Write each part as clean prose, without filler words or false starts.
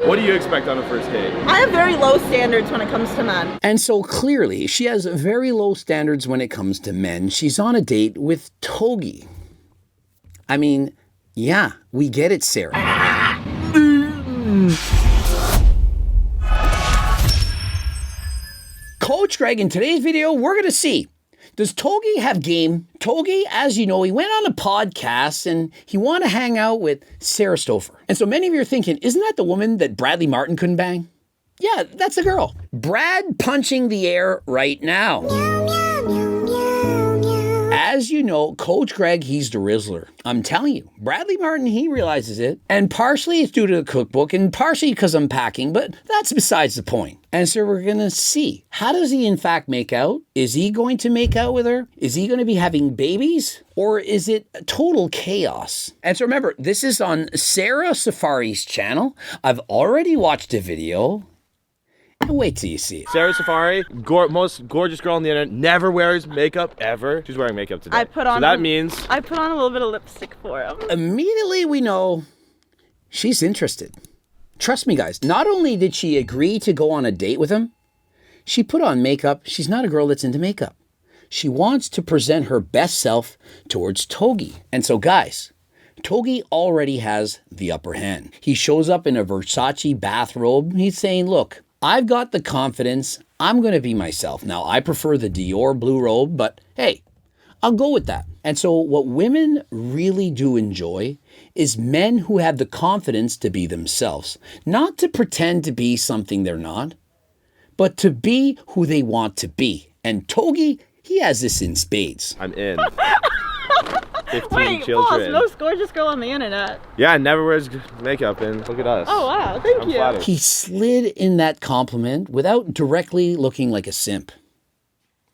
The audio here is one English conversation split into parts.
What do you expect on a first date? I have very low standards when it comes to men. And so clearly, she has very low standards when it comes to men. She's on a date with Togi. I mean, yeah, we get it, Sarah. Coach Greg, in today's video, we're going to see, does Togi have game? Togi, as you know, he went on a podcast and he wanted to hang out with Sarah Stouffer. And so many of you are thinking, isn't that the woman that Bradley Martin couldn't bang? Yeah, that's the girl. Brad punching the air right now. As you know, Coach Greg, he's the Rizzler. I'm telling you, Bradley Martin, he realizes it. And partially it's due to the cookbook and partially because I'm packing, but that's besides the point. And so we're going to see, how does he in fact make out? Is he going to make out with her? Is he going to be having babies? Or is it total chaos? And so remember, this is on Sara Saffari's channel. I've already watched a video. Wait till you see it. Sara Saffari, most gorgeous girl on the internet, never wears makeup ever. She's wearing makeup today. I put on a little bit of lipstick for him. Immediately we know she's interested. Trust me, guys, not only did she agree to go on a date with him, she put on makeup. She's not a girl that's into makeup. She wants to present her best self towards Togi. And so, guys, Togi already has the upper hand. He shows up in a Versace bathrobe. He's saying, look, I've got the confidence. I'm going to be myself. Now, I prefer the Dior blue robe, but hey, I'll go with that. And so what women really do enjoy is men who have the confidence to be themselves, not to pretend to be something they're not, but to be who they want to be. And Togi, he has this in spades. I'm in. 15 Wait, children. boss, most gorgeous girl on the internet. Yeah, never wears makeup, and look at us. Oh, wow, thank you. Flattered. He slid in that compliment without directly looking like a simp.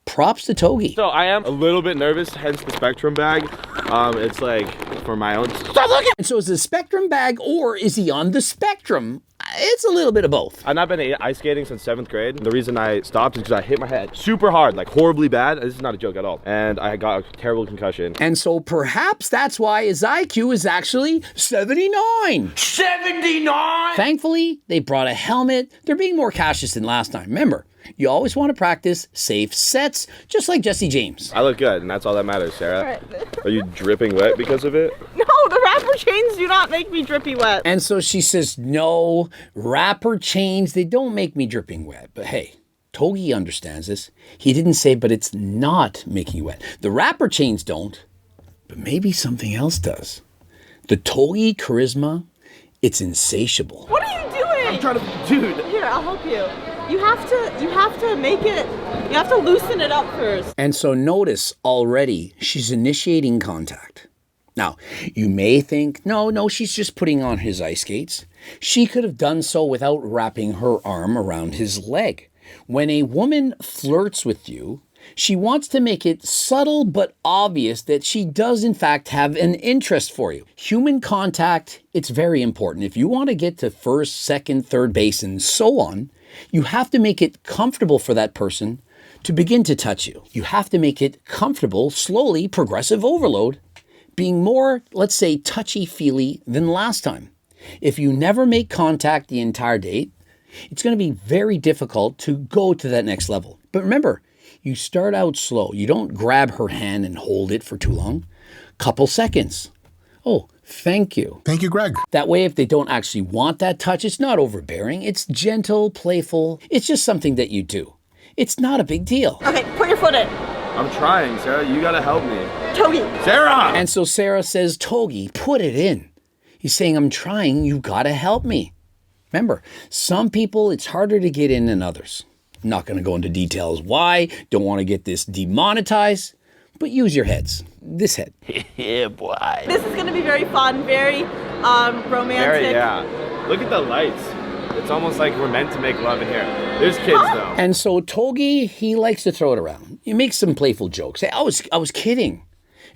Props to Togi. So I am a little bit nervous, hence the Spectrum bag. It's like for my own. Stop looking! And so is it a Spectrum bag or is he on the spectrum? It's a little bit of both. I've not been ice skating since 7th grade. The reason I stopped is because I hit my head super hard, like horribly bad. This is not a joke at all. And I got a terrible concussion. And so perhaps that's why his IQ is actually 79. 79! Thankfully, they brought a helmet. They're being more cautious than last time. Remember, you always want to practice safe sets, just like Jesse James. I look good, and that's all that matters, Sarah. Right. Are you dripping wet because of it? No, the rapper chains do not make me drippy wet. And so she says, no, rapper chains, they don't make me dripping wet. But hey, Togi understands this. He didn't say, but it's not making you wet. The rapper chains don't, but maybe something else does. The Togi charisma, it's insatiable. What are you doing? I'm trying to, dude. Here, I'll help you. You have to make it, you have to loosen it up first. And so notice already she's initiating contact. Now, you may think, no, she's just putting on his ice skates. She could have done so without wrapping her arm around his leg. When a woman flirts with you, she wants to make it subtle but obvious that she does in fact have an interest for you. Human contact, it's very important. If you want to get to first, second, third base and so on, you have to make it comfortable for that person to begin to touch you. You have to make it comfortable, slowly, progressive overload, being more, let's say, touchy-feely than last time. If you never make contact the entire date, it's going to be very difficult to go to that next level. But remember, you start out slow. You don't grab her hand and hold it for too long. Couple seconds. Oh, thank you. Thank you, Greg. That way, if they don't actually want that touch, it's not overbearing. It's gentle, playful. It's just something that you do. It's not a big deal. Okay, put your foot in. I'm trying, Sarah. You gotta help me. Togi. Sarah! And so Sarah says, Togi, put it in. He's saying, I'm trying. You gotta help me. Remember, some people, it's harder to get in than others. I'm not going to go into details why. Don't want to get this demonetized. But use your heads. This head. Yeah, boy. This is going to be very fun, very romantic. Yeah. Look at the lights. It's almost like we're meant to make love in here. There's kids, though. And so Togi, he likes to throw it around. He makes some playful jokes. Hey, I was kidding.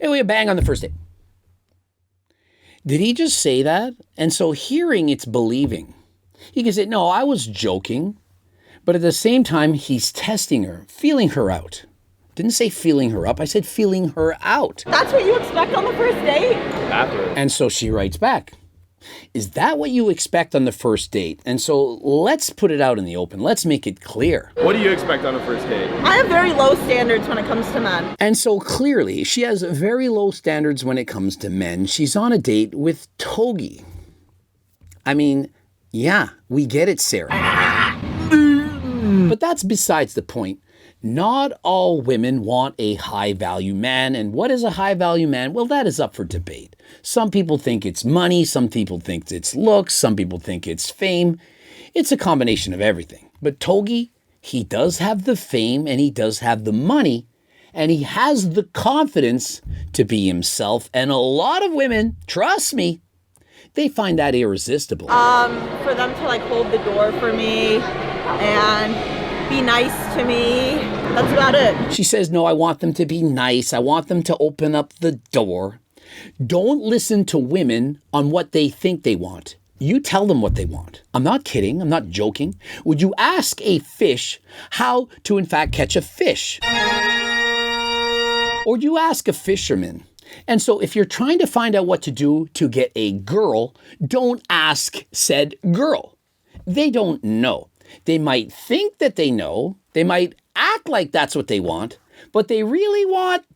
Hey, we bang on the first date. Did he just say that? And so hearing, it's believing. He can say, no, I was joking. But at the same time, he's testing her, feeling her out. Didn't say feeling her up. I said feeling her out. That's what you expect on the first date? After. And so she writes back, Is that what you expect on the first date? And so let's put it out in the open. Let's make it clear. What do you expect on a first date? I have very low standards when it comes to men. And so clearly, she has very low standards when it comes to men. She's on a date with Togi. I mean, yeah, we get it, Sara. But that's besides the point. Not all women want a high-value man. And what is a high-value man? Well, that is up for debate. Some people think it's money. Some people think it's looks. Some people think it's fame. It's a combination of everything. But Togi, he does have the fame and he does have the money. And he has the confidence to be himself. And a lot of women, trust me, they find that irresistible. For them to like hold the door for me and be nice to me. That's about it. She says, no, I want them to be nice. I want them to open up the door. Don't listen to women on what they think they want. You tell them what they want. I'm not kidding. I'm not joking. Would you ask a fish how to, in fact, catch a fish? Or do you ask a fisherman? And so if you're trying to find out what to do to get a girl, don't ask said girl. They don't know. They might think that they know. They might act like that's what they want. But they really want,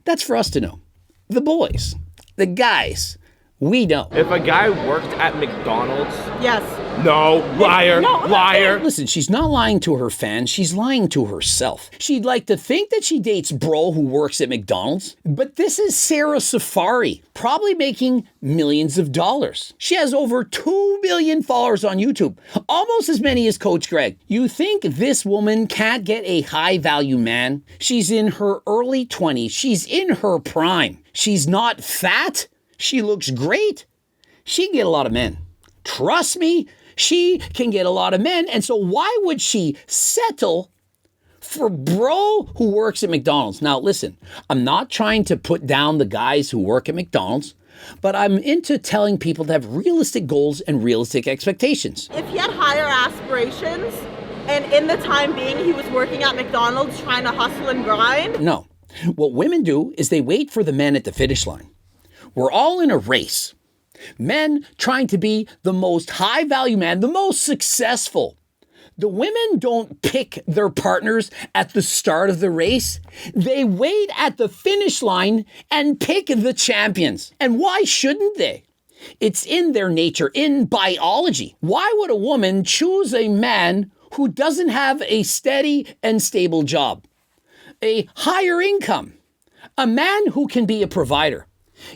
that's for us to know. The boys, the guys, we don't. If a guy worked at McDonald's... Yes. No, liar, No, liar. Listen, she's not lying to her fans. She's lying to herself. She'd like to think that she dates bro who works at McDonald's. But this is Sara Saffari, probably making millions of dollars. She has over 2 million followers on YouTube, almost as many as Coach Greg. You think this woman can't get a high-value man? She's in her early 20s. She's in her prime. She's not fat. She looks great. She can get a lot of men. Trust me, she can get a lot of men. And so why would she settle for bro who works at McDonald's? Now, listen, I'm not trying to put down the guys who work at McDonald's, but I'm into telling people to have realistic goals and realistic expectations. If he had higher aspirations and in the time being he was working at McDonald's trying to hustle and grind. No. What women do is they wait for the men at the finish line. We're all in a race. Men trying to be the most high-value man, the most successful. The women don't pick their partners at the start of the race. They wait at the finish line and pick the champions. And why shouldn't they? It's in their nature, in biology. Why would a woman choose a man who doesn't have a steady and stable job, a higher income, a man who can be a provider?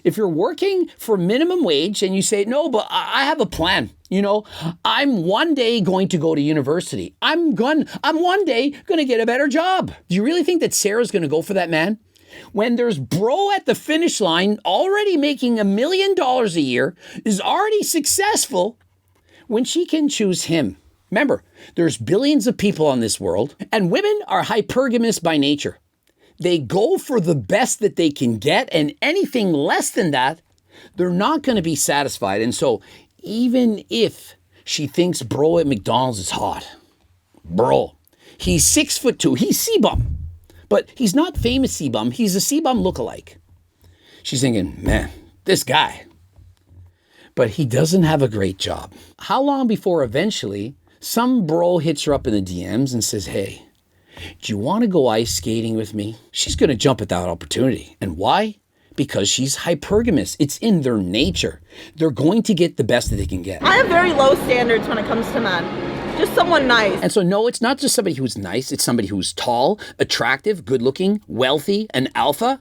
If you're working for minimum wage and you say, no, but I have a plan. You know, I'm one day going to go to university. I'm one day going to get a better job. Do you really think that Sarah's going to go for that man? When there's bro at the finish line already making $1 million a year, is already successful, when she can choose him. Remember, there's billions of people on this world, and women are hypergamous by nature. They go for the best that they can get, and anything less than that, they're not going to be satisfied. And so even if she thinks bro at McDonald's is hot, bro, he's 6'2", he's C-bum, but he's not famous C-bum, he's a C-bum lookalike. She's thinking, man, this guy, but he doesn't have a great job. How long before eventually some bro hits her up in the DMs and says, hey, do you want to go ice skating with me? She's going to jump at that opportunity. And why? Because she's hypergamous. It's in their nature. They're going to get the best that they can get. I have very low standards when it comes to men. Just someone nice. And so, no, it's not just somebody who's nice. It's somebody who's tall, attractive, good-looking, wealthy, an alpha.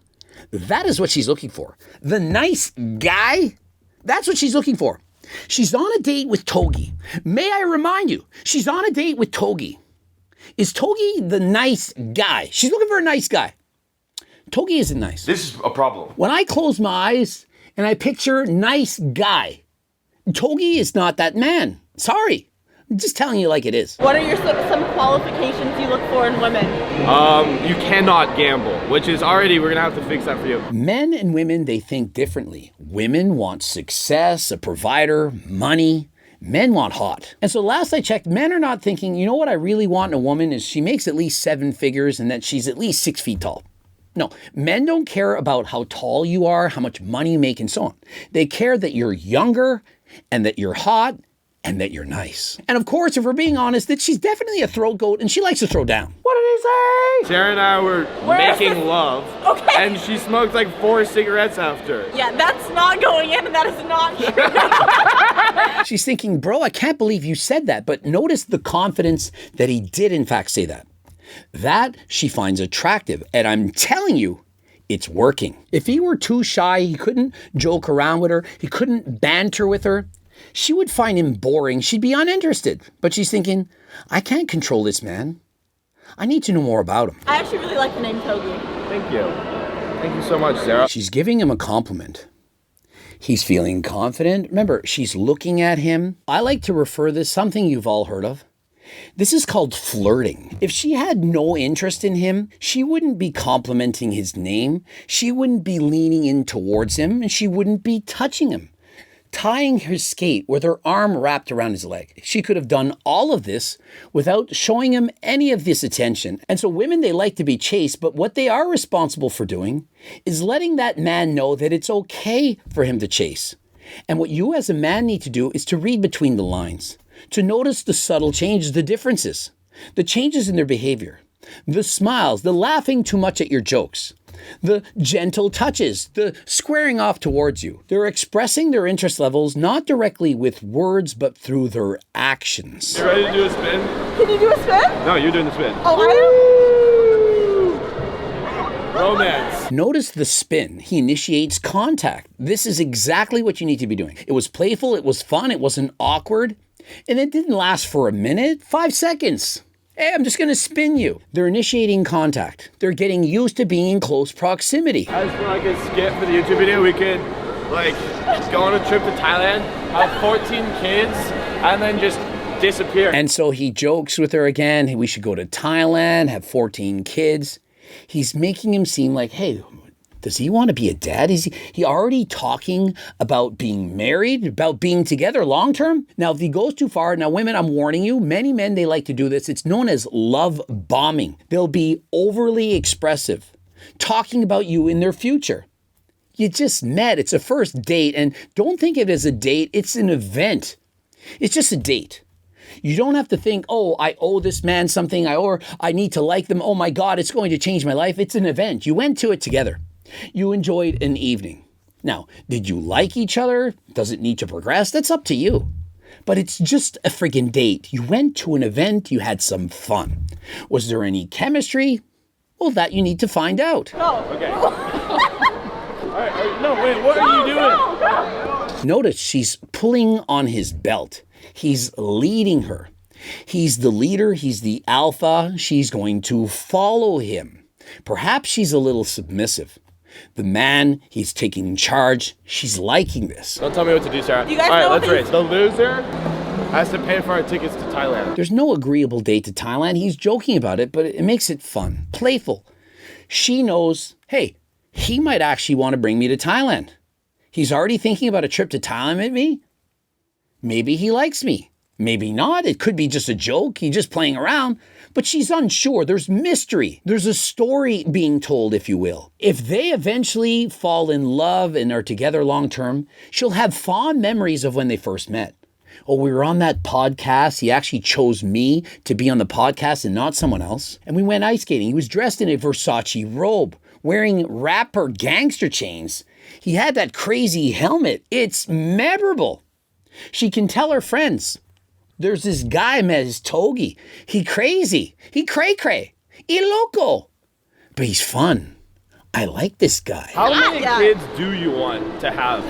That is what she's looking for. The nice guy, that's what she's looking for. She's on a date with Togi. May I remind you, she's on a date with Togi. Is Togi the nice guy? She's looking for a nice guy. Togi isn't nice. This is a problem. When I close my eyes and I picture nice guy, Togi is not that man. Sorry. I'm just telling you like it is. What are some qualifications you look for in women? You cannot gamble, which is already, we're going to have to fix that for you. Men and women, they think differently. Women want success, a provider, money. Men want hot. And so last I checked, men are not thinking, you know what I really want in a woman is she makes at least 7 figures and that she's at least 6 feet tall. No, men don't care about how tall you are, how much money you make, and so on. They care that you're younger, and that you're hot, and that you're nice. And of course, if we're being honest, that she's definitely a throat goat and she likes to throw down. What did he say? Sarah and I were making love. Okay. And she smoked like 4 cigarettes after. Yeah, that's not going in and that is not true. She's thinking, bro, I can't believe you said that. But notice the confidence that he did in fact say that. That she finds attractive. And I'm telling you, it's working. If he were too shy, he couldn't joke around with her, he couldn't banter with her, she would find him boring. She'd be uninterested. But she's thinking, I can't control this man. I need to know more about him. I actually really like the name Togi. Thank you. Thank you so much, Sarah. She's giving him a compliment. He's feeling confident. Remember, she's looking at him. I like to refer this, something you've all heard of. This is called flirting. If she had no interest in him, she wouldn't be complimenting his name. She wouldn't be leaning in towards him, and she wouldn't be touching him. Tying her skate with her arm wrapped around his leg. She could have done all of this without showing him any of this attention. And so women, they like to be chased, but what they are responsible for doing is letting that man know that it's okay for him to chase. And what you as a man need to do is to read between the lines, to notice the subtle changes, the differences, the changes in their behavior, the smiles, the laughing too much at your jokes, the gentle touches, the squaring off towards you. They're expressing their interest levels not directly with words, but through their actions. You ready to do a spin? Can you do a spin? No, you're doing the spin. Oh, Romance. Notice the spin. He initiates contact. This is exactly what you need to be doing. It was playful, it was fun, it wasn't awkward, and it didn't last for a minute, 5 seconds. Hey, I'm just going to spin you. They're initiating contact. They're getting used to being in close proximity. I just feel like a skit for the YouTube video. We could like go on a trip to Thailand, have 14 kids, and then just disappear. And so he jokes with her again. Hey, we should go to Thailand, have 14 kids. He's making him seem like, hey, does he want to be a dad? Is he already talking about being married, about being together long term? Now, if he goes too far, now women, I'm warning you, many men, they like to do this. It's known as love bombing. They'll be overly expressive, talking about you in their future. You just met, it's a first date, and don't think of it as a date, it's an event. It's just a date. You don't have to think, oh, I owe this man something, or I need to like them. Oh my God, it's going to change my life. It's an event. You went to it together. You enjoyed an evening. Now, did you like each other? Does it need to progress? That's up to you. But it's just a friggin' date. You went to an event, you had some fun. Was there any chemistry? Well, that you need to find out. no. Okay. All right, no, wait, what are you doing? Notice she's pulling on his belt. He's leading her. He's the leader, he's the alpha. She's going to follow him. Perhaps she's a little submissive. The man, he's taking charge. She's liking this. Don't tell me what to do, Sarah. Do you guys All right, know let's these- race. The loser has to pay for our tickets to Thailand. There's no agreeable date to Thailand. He's joking about it, but it makes it fun, playful. She knows, hey, he might actually want to bring me to Thailand. He's already thinking about a trip to Thailand with me. Maybe he likes me. Maybe not. It could be just a joke. He's just playing around. But she's unsure. There's mystery. There's a story being told, if you will. If they eventually fall in love and are together long term, she'll have fond memories of when they first met. Oh, we were on that podcast. He actually chose me to be on the podcast and not someone else. And we went ice skating. He was dressed in a Versace robe, wearing rapper gangster chains. He had that crazy helmet. It's memorable. She can tell her friends, there's this guy I met, his Togi. He crazy. He cray-cray. He loco. But he's fun. I like this guy. How many Yeah. kids do you want to have?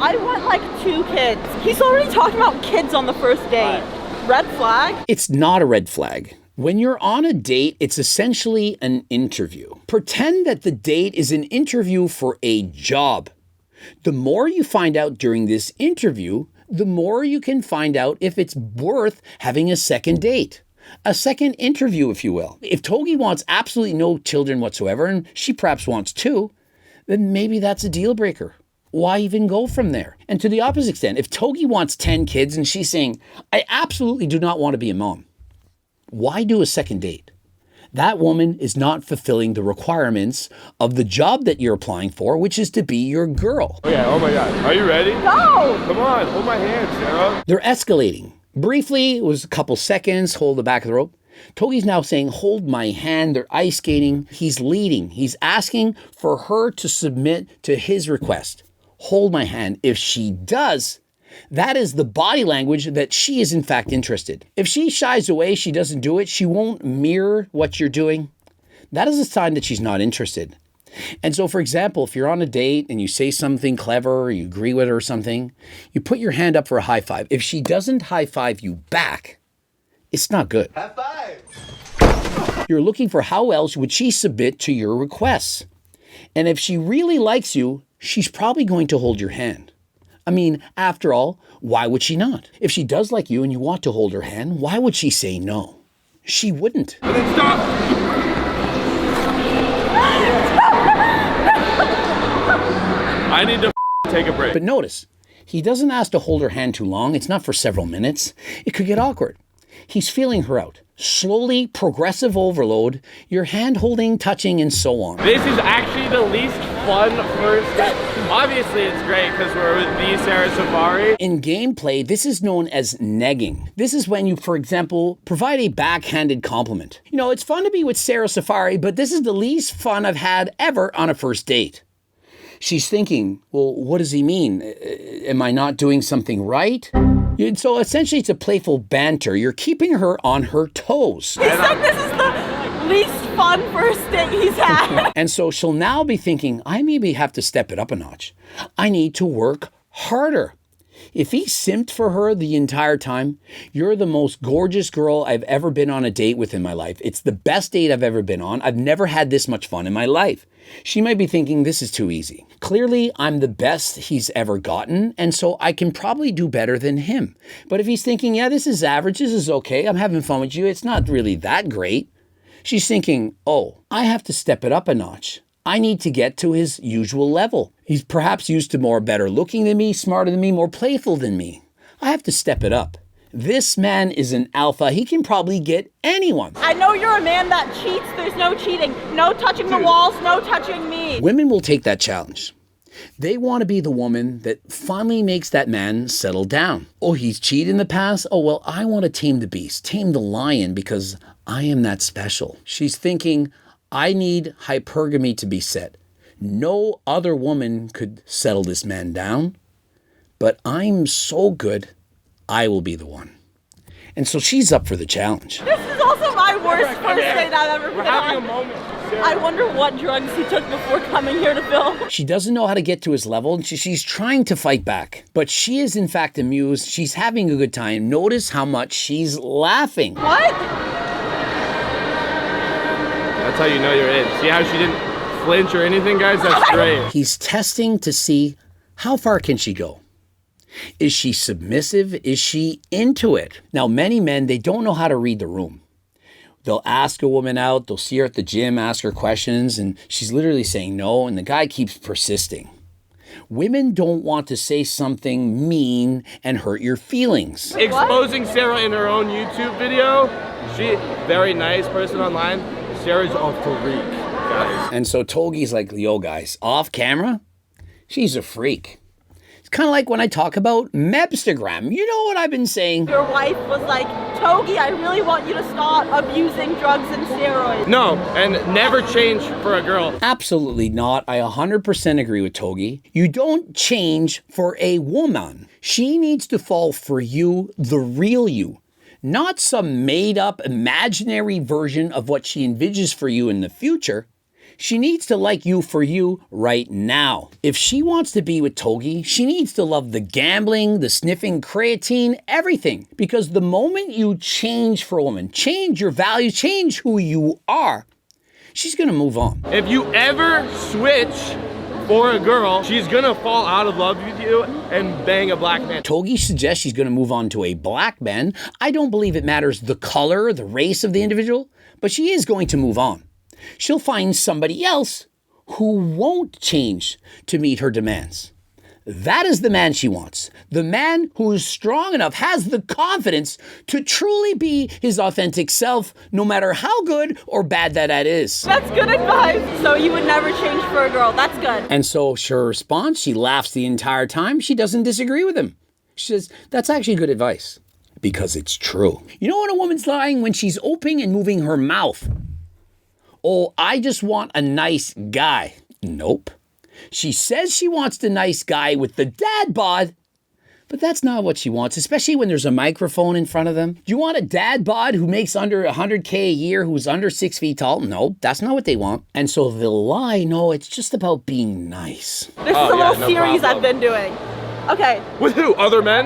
I want like 2 kids. He's already talking about kids on the first date. Red flag? It's not a red flag. When you're on a date, it's essentially an interview. Pretend that the date is an interview for a job. The more you find out during this interview, the more you can find out if it's worth having a second date. A second interview, if you will. If Togi wants absolutely no children whatsoever, and she perhaps wants 2, then maybe that's a deal breaker. Why even go from there? And to the opposite extent, if Togi wants 10 kids and she's saying, I absolutely do not want to be a mom, why do a second date? That woman is not fulfilling the requirements of the job that you're applying for, which is to be your girl. Okay, oh my God. Are you ready? Go! Come on, hold my hand, Sarah. They're escalating. Briefly, it was a couple seconds, hold the back of the rope. Togi's now saying, hold my hand. They're ice skating. He's leading. He's asking for her to submit to his request. Hold my hand. If she does, that is the body language that she is in fact interested. If she shies away, she doesn't do it, she won't mirror what you're doing, that is a sign that she's not interested. And so, for example, if you're on a date and you say something clever, or you agree with her or something, you put your hand up for a high five. If she doesn't high five you back, it's not good. High five! You're looking for how else would she submit to your requests. And if she really likes you, she's probably going to hold your hand. I mean, after all, why would she not? If she does like you and you want to hold her hand, why would she say no? She wouldn't. And then stop! I need to take a break. But notice, he doesn't ask to hold her hand too long. It's not for several minutes. It could get awkward. He's feeling her out. Slowly, progressive overload, your hand holding, touching, and so on. This is actually the least fun first date. Obviously, it's great because we're with the Sara Saffari. In gameplay, this is known as negging. This is when you, for example, provide a backhanded compliment. You know, it's fun to be with Sara Saffari, but this is the least fun I've had ever on a first date. She's thinking, well, what does he mean? Am I not doing something right? So essentially, it's a playful banter. You're keeping her on her toes. He said this is the least fun first date he's had. And so she'll now be thinking, I maybe have to step it up a notch. I need to work harder. If he simped for her the entire time, you're the most gorgeous girl I've ever been on a date with in my life. It's the best date I've ever been on. I've never had this much fun in my life. She might be thinking, this is too easy. Clearly, I'm the best he's ever gotten, and so I can probably do better than him. But if he's thinking, yeah, this is average, this is okay, I'm having fun with you, it's not really that great. She's thinking, oh, I have to step it up a notch. I need to get to his usual level. He's perhaps used to more better looking than me, smarter than me, more playful than me. I have to step it up. This man is an alpha. He can probably get anyone. I know you're a man that cheats. There's no cheating. No touching the walls. No touching me. Women will take that challenge. They want to be the woman that finally makes that man settle down. Oh, he's cheated in the past? Oh, well, I want to tame the beast, tame the lion because I am that special. She's thinking, I need hypergamy to be set. No other woman could settle this man down, but I'm so good, I will be the one. And so she's up for the challenge. This is also my worst first date I've ever been We're having a on. moment. Sarah. I wonder what drugs he took before coming here to film. She doesn't know how to get to his level, and she's trying to fight back. But she is in fact amused. She's having a good time. Notice how much she's laughing. What? That's how you know you're in. See how she didn't flinch or anything, guys? That's great. He's testing to see how far can she go. Is she submissive? Is she into it? Now, many men, they don't know how to read the room. They'll ask a woman out, they'll see her at the gym, ask her questions, and she's literally saying no, and the guy keeps persisting. Women don't want to say something mean and hurt your feelings. Exposing Sarah in her own YouTube video. She, very nice person online. Sarah's a freak, guys. And so Togi's like, yo guys, off camera, she's a freak. It's kind of like when I talk about Mebstagram. You know what I've been saying? Your wife was like, Togi, I really want you to stop abusing drugs and steroids. No, and never change for a girl. Absolutely not. I 100% agree with Togi. You don't change for a woman. She needs to fall for you, the real you. Not some made-up imaginary version of what she envisions for you in the future. She needs to like you for you right now. If she wants to be with Togi, she needs to love the gambling, the sniffing creatine, everything. Because the moment you change for a woman, change your values, change who you are, she's gonna move on. If you ever switch for a girl, she's gonna fall out of love with you and bang a black man. Togi suggests she's gonna move on to a black man. I don't believe it matters the color, the race of the individual, but she is going to move on. She'll find somebody else who won't change to meet her demands. That is the man she wants. The man who is strong enough, has the confidence to truly be his authentic self, no matter how good or bad that is. That's good advice. So you would never change for a girl. That's good. And so her response, she laughs the entire time. She doesn't disagree with him. She says, that's actually good advice. Because it's true. You know when a woman's lying? When she's opening and moving her mouth. Oh, I just want a nice guy. Nope. She says she wants the nice guy with the dad bod, but that's not what she wants, especially when there's a microphone in front of them. Do you want a dad bod who makes under 100K a year, who's under 6 feet tall? No, that's not what they want. And so they'll lie. No, it's just about being nice. This is a little series I've been doing. Okay. With who? Other men?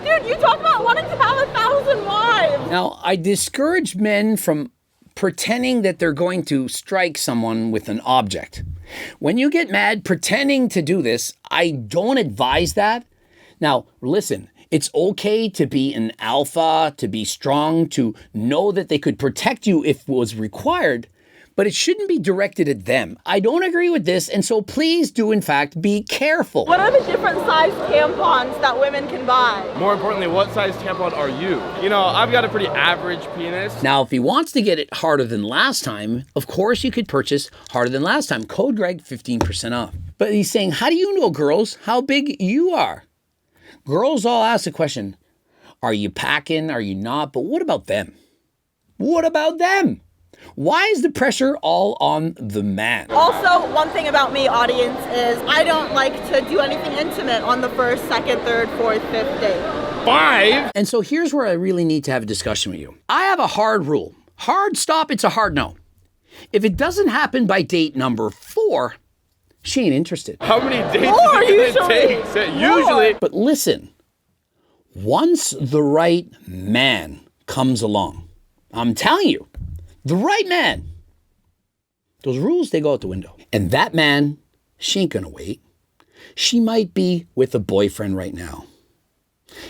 Dude, you talk about wanting to have 1,000 wives. Now, I discourage men from pretending that they're going to strike someone with an object. When you get mad pretending to do this, I don't advise that. Now, listen, it's okay to be an alpha, to be strong, to know that they could protect you if it was required, but it shouldn't be directed at them. I don't agree with this, and so please do, in fact, be careful. What are the different size tampons that women can buy? More importantly, what size tampon are you? You know, I've got a pretty average penis. Now, if he wants to get it harder than last time, of course you could purchase harder than last time. Code Greg, 15% off. But he's saying, how do you know, girls, how big you are? Girls all ask the question, are you packing, are you not? But what about them? What about them? Why is the pressure all on the man? Also, one thing about me, audience, is I don't like to do anything intimate on the first, second, third, fourth, fifth date. 5? And so here's where I really need to have a discussion with you. I have a hard rule. Hard stop, it's a hard no. If it doesn't happen by date number 4, she ain't interested. How many dates is it take? Usually. But listen, once the right man comes along, I'm telling you, the right man, those rules, they go out the window. And that man, she ain't gonna wait. She might be with a boyfriend right now.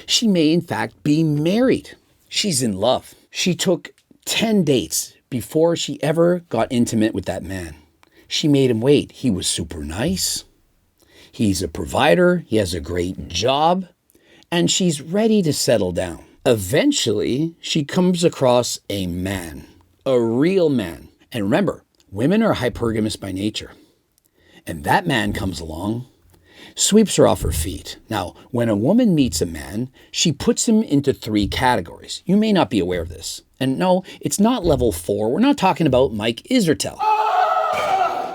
She may, in fact, be married. She's in love. She took 10 dates before she ever got intimate with that man. She made him wait. He was super nice. He's a provider. He has a great job. And she's ready to settle down. Eventually, she comes across a man. A real man. And remember, women are hypergamous by nature. And that man comes along, sweeps her off her feet. Now, when a woman meets a man, she puts him into 3 categories. You may not be aware of this. And no, it's not level 4. We're not talking about Mike Isertel.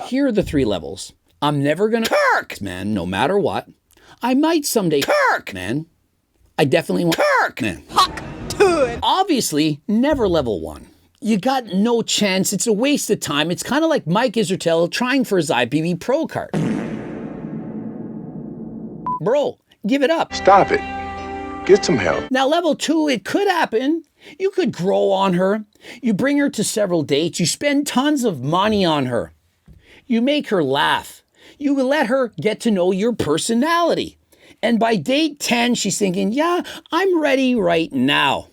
Here are the 3 levels. I'm never gonna Kirk, man, no matter what. I might someday Kirk, man. I definitely want Kirk, man. Huck to it. Obviously, never level 1. You got no chance. It's a waste of time. It's kind of like Mike Isertel trying for his IPV Pro card. Bro, give it up. Stop it. Get some help. Now, level 2, it could happen. You could grow on her. You bring her to several dates. You spend tons of money on her. You make her laugh. You let her get to know your personality. And by date 10, she's thinking, yeah, I'm ready right now.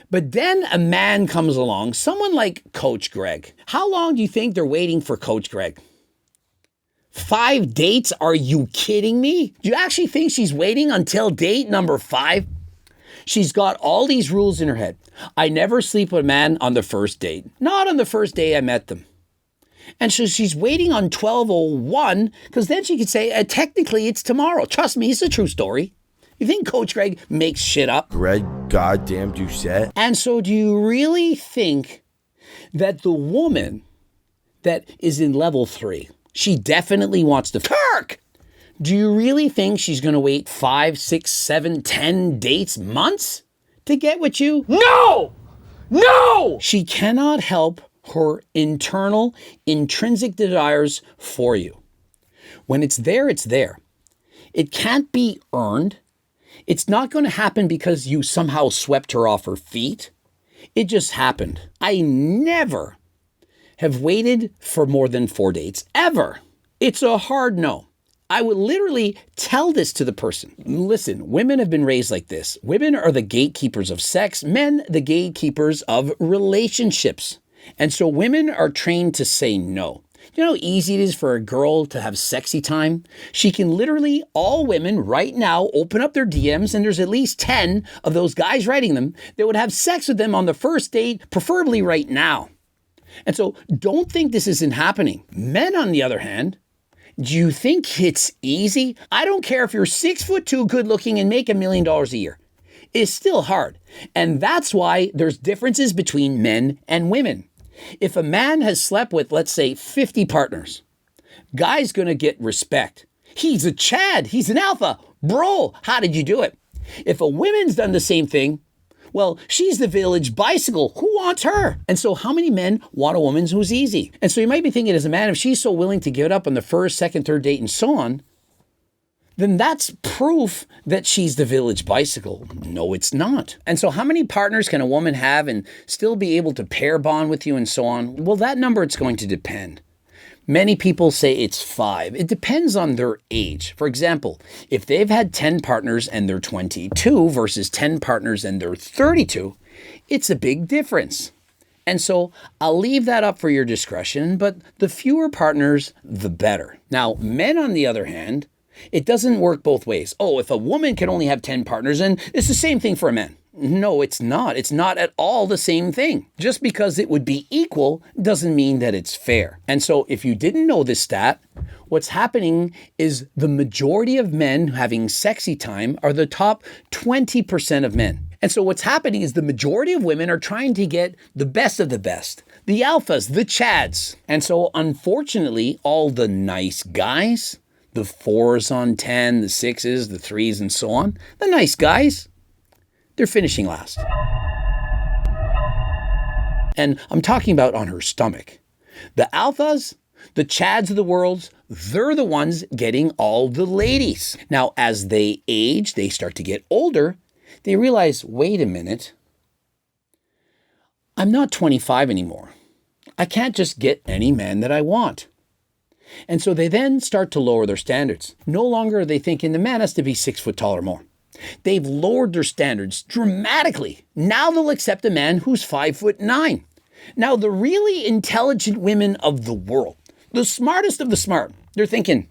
But then a man comes along, someone like Coach Greg. How long do you think they're waiting for Coach Greg? 5 dates? Are you kidding me? Do you actually think she's waiting until date number 5? She's got all these rules in her head. I never sleep with a man on the first date. Not on the first day I met them. And so she's waiting on 12:01 because then she could say, technically it's tomorrow. Trust me, it's a true story. You think Coach Greg makes shit up? Greg goddamn Doucette. And so do you really think that the woman that is in level 3, she definitely wants to Kirk? Do you really think she's going to wait 5, 6, 7, 10 dates, months to get with you? No! No! She cannot help her internal, intrinsic desires for you. When it's there, it's there. It can't be earned. It's not going to happen because you somehow swept her off her feet. It just happened. I never have waited for more than 4 dates, ever. It's a hard no. I would literally tell this to the person. Listen, women have been raised like this. Women are the gatekeepers of sex, men the gatekeepers of relationships. And so women are trained to say no. You know how easy it is for a girl to have sexy time? She can literally, all women right now, open up their DMs and there's at least 10 of those guys writing them that would have sex with them on the first date, preferably right now. And so don't think this isn't happening. Men, on the other hand, do you think it's easy? I don't care if you're 6'2", good looking and make $1 million a year. It's still hard. And that's why there's differences between men and women. If a man has slept with, let's say, 50 partners, guy's gonna get respect. He's a Chad, he's an alpha. Bro, how did you do it? If a woman's done the same thing, well, she's the village bicycle. Who wants her? And so how many men want a woman who's easy? And so you might be thinking as a man, if she's so willing to give it up on the first, second, third date and so on, then that's proof that she's the village bicycle. No, it's not. And so how many partners can a woman have and still be able to pair bond with you and so on? Well, that number, it's going to depend. Many people say it's 5. It depends on their age. For example, if they've had 10 partners and they're 22 versus 10 partners and they're 32, it's a big difference. And so I'll leave that up for your discretion, but the fewer partners, the better. Now, men, on the other hand, it doesn't work both ways. Oh, if a woman can only have 10 partners, and it's the same thing for a man. No, it's not. It's not at all the same thing. Just because it would be equal doesn't mean that it's fair. And so if you didn't know this stat, what's happening is the majority of men having sexy time are the top 20% of men. And so what's happening is the majority of women are trying to get the best of the best, the alphas, the chads. And so unfortunately, all the nice guys, the 4s on 10, the 6s, the 3s, and so on, the nice guys, they're finishing last. And I'm talking about on her stomach. The alphas, the chads of the world, they're the ones getting all the ladies. Now, as they age, they start to get older, they realize, wait a minute, I'm not 25 anymore. I can't just get any man that I want. And so they then start to lower their standards. No longer are they thinking the man has to be 6 foot tall or more. They've lowered their standards dramatically. Now they'll accept a man who's 5'9". Now the really intelligent women of the world, the smartest of the smart, they're thinking,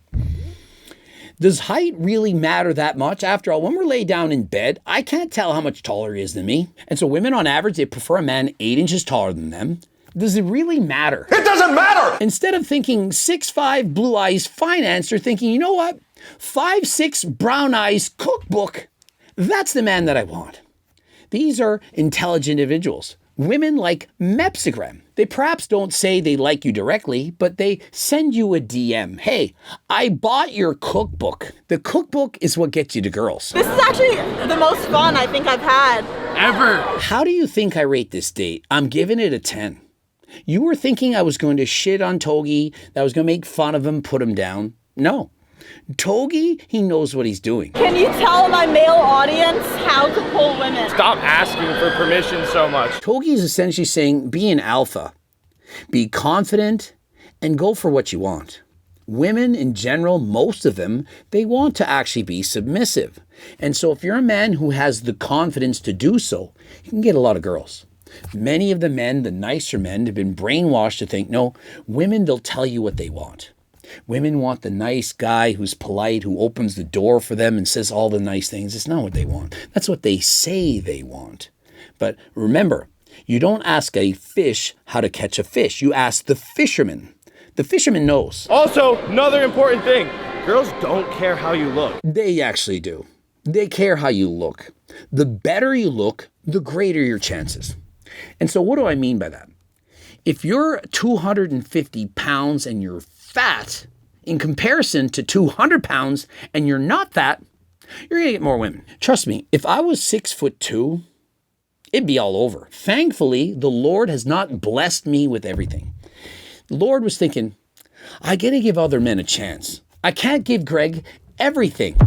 does height really matter that much? After all, when we're laid down in bed, I can't tell how much taller he is than me. And so women on average, they prefer a man 8 inches taller than them. Does it really matter? It doesn't matter! Instead of thinking 6'5", blue eyes finance, they're thinking, you know what? 5'6", brown eyes cookbook. That's the man that I want. These are intelligent individuals. Women like Mepsigram. They perhaps don't say they like you directly, but they send you a DM. Hey, I bought your cookbook. The cookbook is what gets you to girls. This is actually the most fun I think I've had. Ever. How do you think I rate this date? I'm giving it a 10. You were thinking I was going to shit on Togi, that I was going to make fun of him, put him down. No. Togi, he knows what he's doing. Can you tell my male audience how to pull women? Stop asking for permission so much. Togi is essentially saying, be an alpha, be confident, and go for what you want. Women in general, most of them, they want to actually be submissive. And so if you're a man who has the confidence to do so, you can get a lot of girls. Many of the men, the nicer men, have been brainwashed to think, no, women, they'll tell you what they want. Women want the nice guy who's polite, who opens the door for them and says all the nice things. It's not what they want. That's what they say they want. But remember, you don't ask a fish how to catch a fish. You ask the fisherman. The fisherman knows. Also, another important thing. Girls don't care how you look. They actually do. They care how you look. The better you look, the greater your chances. And so what do I mean by that? If you're 250 pounds and you're fat in comparison to 200 pounds and you're not fat, you're going to get more women. Trust me, if I was 6'2", it'd be all over. Thankfully, the Lord has not blessed me with everything. The Lord was thinking, I got to give other men a chance. I can't give Greg everything.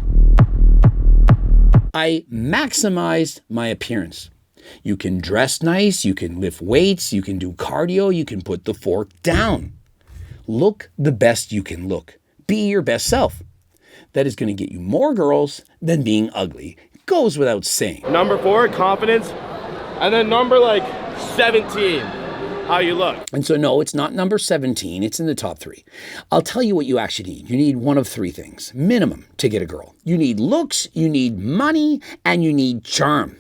I maximized my appearance. You can dress nice, you can lift weights, you can do cardio, you can put the fork down. Look the best you can look. Be your best self. That is going to get you more girls than being ugly. Goes without saying. Number 4, confidence. And then number 17, how you look. And so, no, it's not number 17. It's in the top 3. I'll tell you what you actually need. You need one of 3 things, minimum, to get a girl. You need looks, you need money, and you need charm.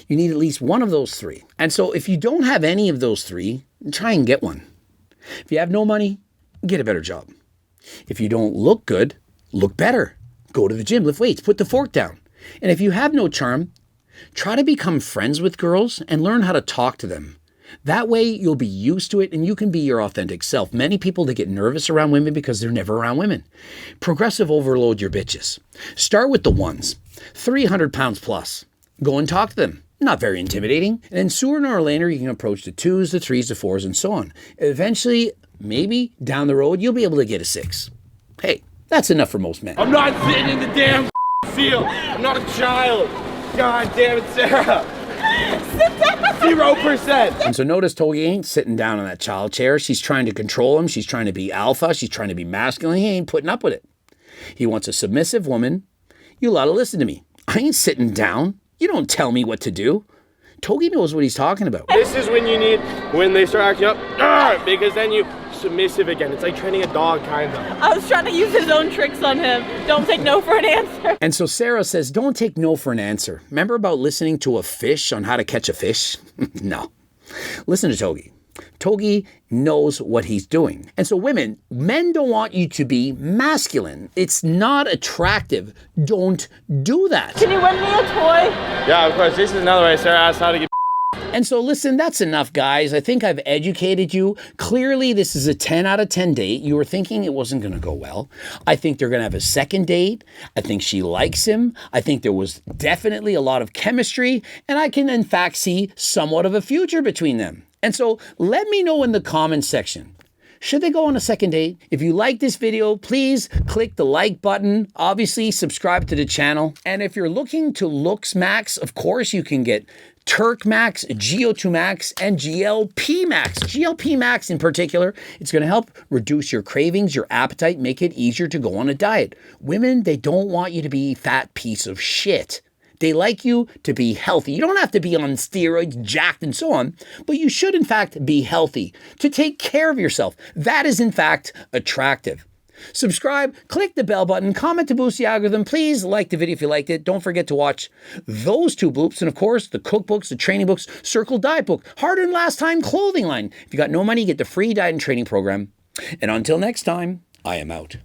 You need at least one of those 3. And so if you don't have any of those 3, try and get one. If you have no money, get a better job. If you don't look good, look better. Go to the gym, lift weights, put the fork down. And if you have no charm, try to become friends with girls and learn how to talk to them. That way you'll be used to it and you can be your authentic self. Many people, they get nervous around women because they're never around women. Progressive overload your bitches. Start with the ones, 300 pounds plus. Go and talk to them. Not very intimidating. And then sooner or later, you can approach the 2s, the 3s, the 4s, and so on. Eventually, maybe down the road, you'll be able to get a 6. Hey, that's enough for most men. I'm not sitting in the damn field. I'm not a child. God damn it, Sarah. 0%. And so notice Togi ain't sitting down on that child chair. She's trying to control him. She's trying to be alpha. She's trying to be masculine. He ain't putting up with it. He wants a submissive woman. You ought to listen to me. I ain't sitting down. You don't tell me what to do. Togi knows what he's talking about. This is when you need, when they start acting up, because then you submissive again. It's like training a dog, kind of. I was trying to use his own tricks on him. Don't take no for an answer. And so Sara says, don't take no for an answer. Remember about listening to a fish on how to catch a fish? No. Listen to Togi. Togi knows what he's doing. And so women, men don't want you to be masculine. It's not attractive. Don't do that. Can you win me a toy? Yeah, of course. This is another way Sarah asked how to get. And so listen, that's enough, guys. I think I've educated you. Clearly, this is a 10 out of 10 date. You were thinking it wasn't going to go well. I think they're going to have a second date. I think she likes him. I think there was definitely a lot of chemistry. And I can, in fact, see somewhat of a future between them. And so let me know in the comments section. Should they go on a second date? If you like this video, please click the like button. Obviously, subscribe to the channel. And if you're looking to looks max, of course, you can get Turk Max, GO2 Max, and GLP Max. GLP Max in particular, it's going to help reduce your cravings, your appetite, make it easier to go on a diet. Women, they don't want you to be a fat piece of shit. They like you to be healthy. You don't have to be on steroids, jacked, and so on, but you should, in fact, be healthy, to take care of yourself. That is, in fact, attractive. Subscribe, click the bell button, comment to boost the algorithm. Please like the video if you liked it. Don't forget to watch those 2 bloops. And of course, the cookbooks, the training books, Circle Diet Book, Harder Than Last Time clothing line. If you got no money, get the free diet and training program. And until next time, I am out.